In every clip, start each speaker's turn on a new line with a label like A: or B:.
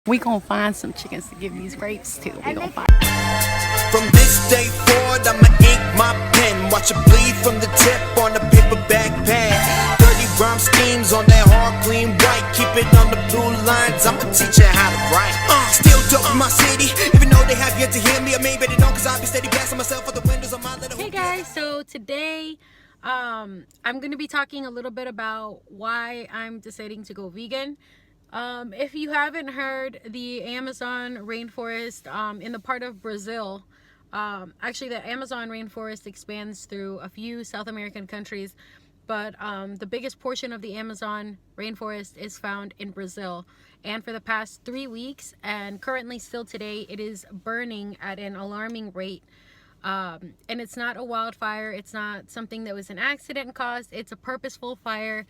A: We gonna find some chickens to give these grapes to. We gonna find.
B: From this day forward, I'ma ink my pen. Watch it bleed from the tip on the paperback pad. Dirty rhyme schemes on that hard green white. Keep it on the blue lines, I'ma teach you how to write. Still dope in my city, even though they have yet to hear me. I mean, better know, cause I'll be steady blasting myself for the windows of my little.
A: Hey guys, so today I'm gonna be talking a little bit about why I'm deciding to go vegan. If you haven't heard, the Amazon rainforest in the part of Brazil, actually the Amazon rainforest expands through a few South American countries, but the biggest portion of the Amazon rainforest is found in Brazil. And for the past 3 weeks, and currently still today, it is burning at an alarming rate. And it's not a wildfire, it's not something that was an accident caused, it's a purposeful fire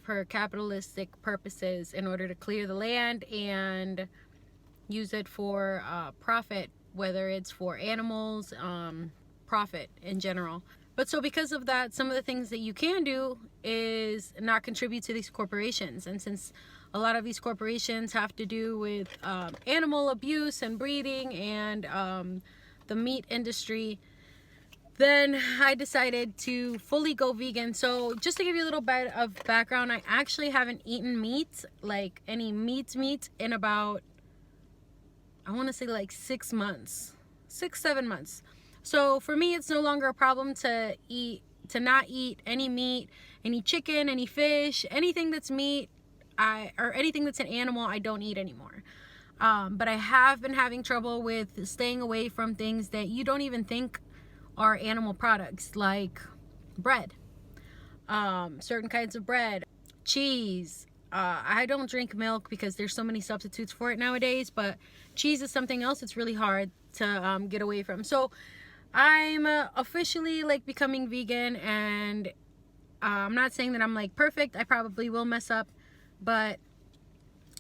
A: for capitalistic purposes in order to clear the land and use it for profit, whether it's for animals, profit in general. But so because of that, some of the things that you can do is not contribute to these corporations. And since a lot of these corporations have to do with animal abuse and breeding and the meat industry, then I decided to fully go vegan. So just to give you a little bit of background, I actually haven't eaten meat, like any meat in about, I want to say like 6 months, 7 months. So for me, it's no longer a problem to not eat any meat, any chicken, any fish, anything that's meat, or anything that's an animal, I don't eat anymore. But I have been having trouble with staying away from things that you don't even think are animal products, like bread, certain kinds of bread, cheese. I don't drink milk because there's so many substitutes for it nowadays, but cheese is something else it's really hard to get away from. So I'm officially like becoming vegan, and I'm not saying that I'm like perfect. I probably will mess up, but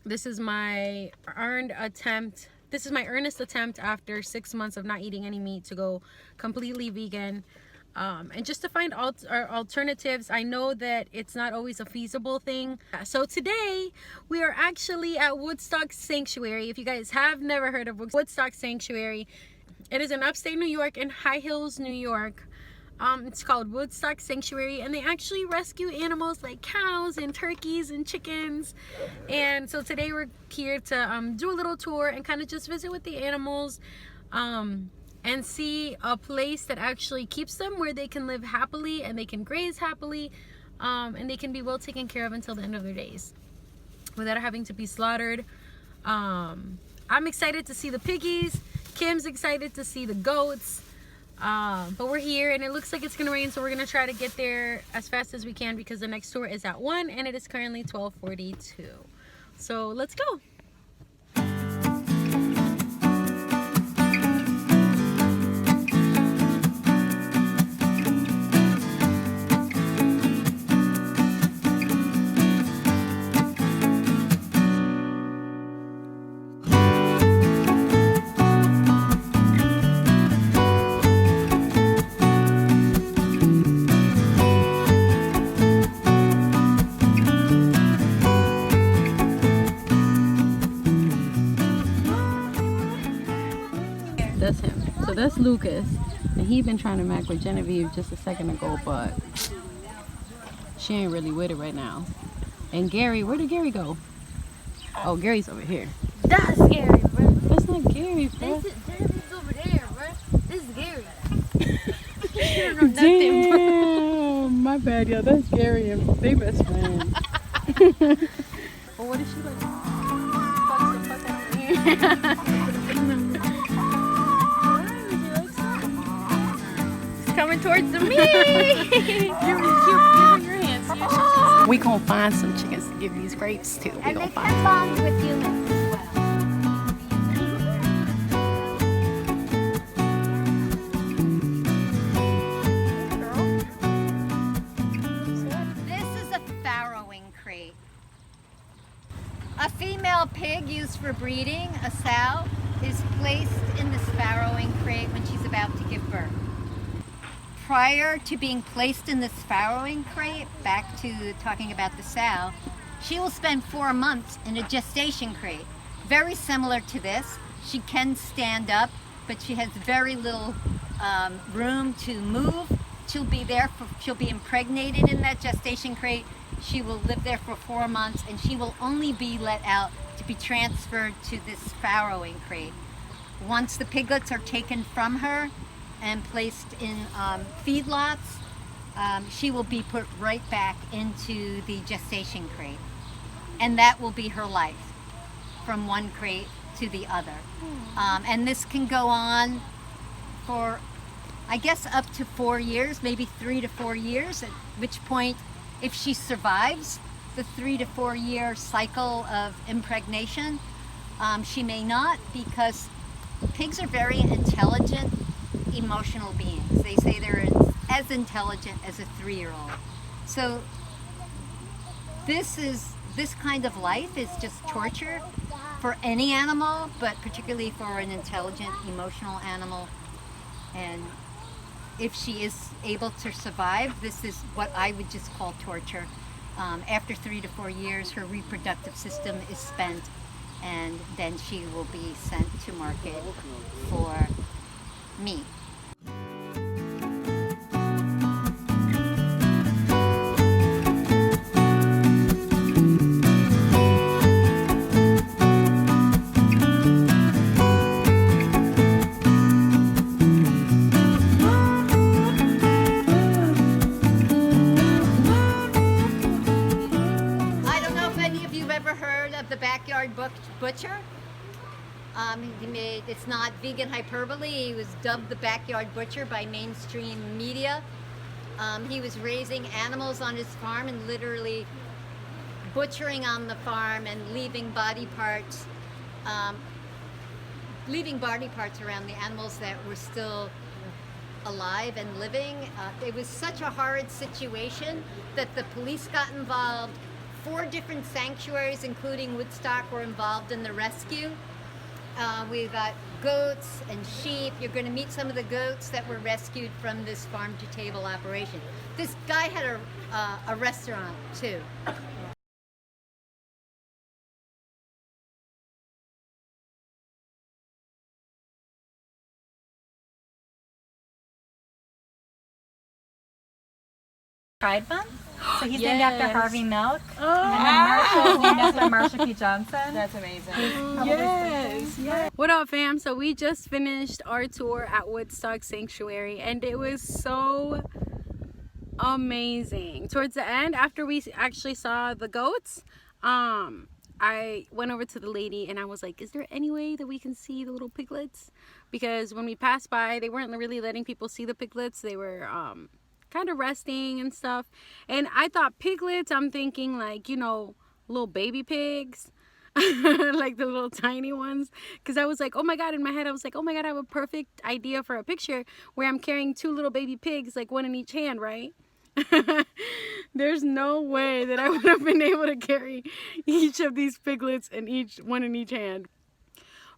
A: this is my earned attempt. This is my earnest attempt after 6 months of not eating any meat to go completely vegan, and just to find alternatives. I know that it's not always a feasible thing. So today we are actually at Woodstock Sanctuary. If you guys have never heard of Woodstock Sanctuary, it is in upstate New York, in High Hills, New York. It's called Woodstock Sanctuary, and they actually rescue animals like cows and turkeys and chickens. And so today we're here to do a little tour and kind of just visit with the animals, and see a place that actually keeps them, where they can live happily and they can graze happily, and they can be well taken care of until the end of their days without having to be slaughtered. I'm excited to see the piggies. Kim's excited to see the goats. But we're here, and it looks like it's gonna rain, so we're gonna try to get there as fast as we can because the next tour is at 1 and it is currently 12:42. So let's go. That's him. So that's Lucas, and he been trying to mac with Genevieve just a second ago, but she ain't really with it right now. And Gary, where did Gary go? Oh, Gary's over here.
C: That's Gary, bro.
A: That's not Gary, bro.
C: Genevieve over there, bro. This is Gary. You don't know nothing, bro.
A: Damn, my bad, yo. That's Gary, and they best friends. Well, what is she like? Fuck the fuck out of here.
C: Coming towards me. Give her your hands.
A: We gonna find some chickens to give these grapes to. We
C: And
A: gonna
C: they
A: find.
C: can bond with humans as well. This is a farrowing crate. A female pig used for breeding, a sow, is placed in this farrowing crate when she's about to give birth. Prior to being placed in this farrowing crate, back to talking about the sow, she will spend 4 months in a gestation crate. very similar to this. She can stand up, but she has very little room to move. She'll be impregnated in that gestation crate. She will live there for 4 months, and she will only be let out to be transferred to this farrowing crate. Once the piglets are taken from her and placed in feedlots, she will be put right back into the gestation crate. And that will be her life, from one crate to the other. And this can go on for, I guess, up to 4 years, maybe 3 to 4 years, at which point, if she survives the 3 to 4 year cycle of impregnation, she may not, because pigs are very intelligent, emotional beings. They say they're as intelligent as a 3-year-old. So this kind of life is just torture for any animal, but particularly for an intelligent, emotional animal. And if she is able to survive, this is what I would just call torture. After 3 to 4 years, her reproductive system is spent, and then she will be sent to market for meat. The Backyard Butcher. It's not vegan hyperbole. He was dubbed the Backyard Butcher by mainstream media. He was raising animals on his farm and literally butchering on the farm and leaving body parts around the animals that were still alive and living. It was such a horrid situation that the police got involved. 4 different sanctuaries, including Woodstock, were involved in the rescue. We've got goats and sheep. You're going to meet some of the goats that were rescued from this farm-to-table operation. This guy had a restaurant, too.
D: Pride Month. So he's named
A: Yes.
D: after Harvey Milk.
A: Oh.
D: And then Marshall's named after Marsha P. Johnson.
E: That's amazing.
A: Yes, yes. What up, fam? So we just finished our tour at Woodstock Sanctuary, and it was so amazing. Towards the end, after we actually saw the goats, I went over to the lady and I was like, is there any way that we can see the little piglets? Because when we passed by, they weren't really letting people see the piglets. They were kind of resting and stuff. And I thought piglets, I'm thinking like, you know, little baby pigs. Like the little tiny ones, because I was like, oh my god, in my head I was like, oh my god, I have a perfect idea for a picture where I'm carrying 2 little baby pigs, like 1 in each hand, right? There's no way that I would have been able to carry each of these piglets and one in each hand.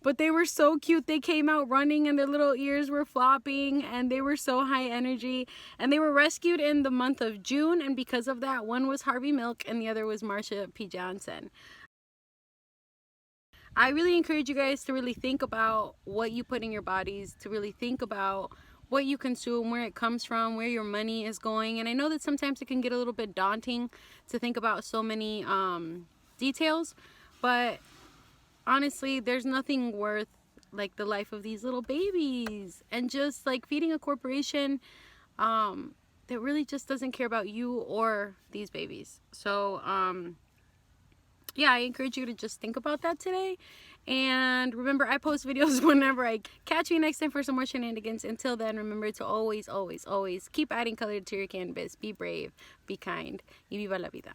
A: But they were so cute. They came out running and their little ears were flopping and they were so high energy. And they were rescued in the month of June, and because of that, one was Harvey Milk and the other was Marsha P. Johnson. I really encourage you guys to really think about what you put in your bodies, to really think about what you consume, where it comes from, where your money is going. And I know that sometimes it can get a little bit daunting to think about so many details, but honestly, there's nothing worth like the life of these little babies, and just like feeding a corporation that really just doesn't care about you or these babies. So yeah, I encourage you to just think about that today. And remember, I post videos whenever I catch you next time for some more shenanigans. Until then, remember to always, always, always keep adding color to your canvas. Be brave, be kind, y viva la vida.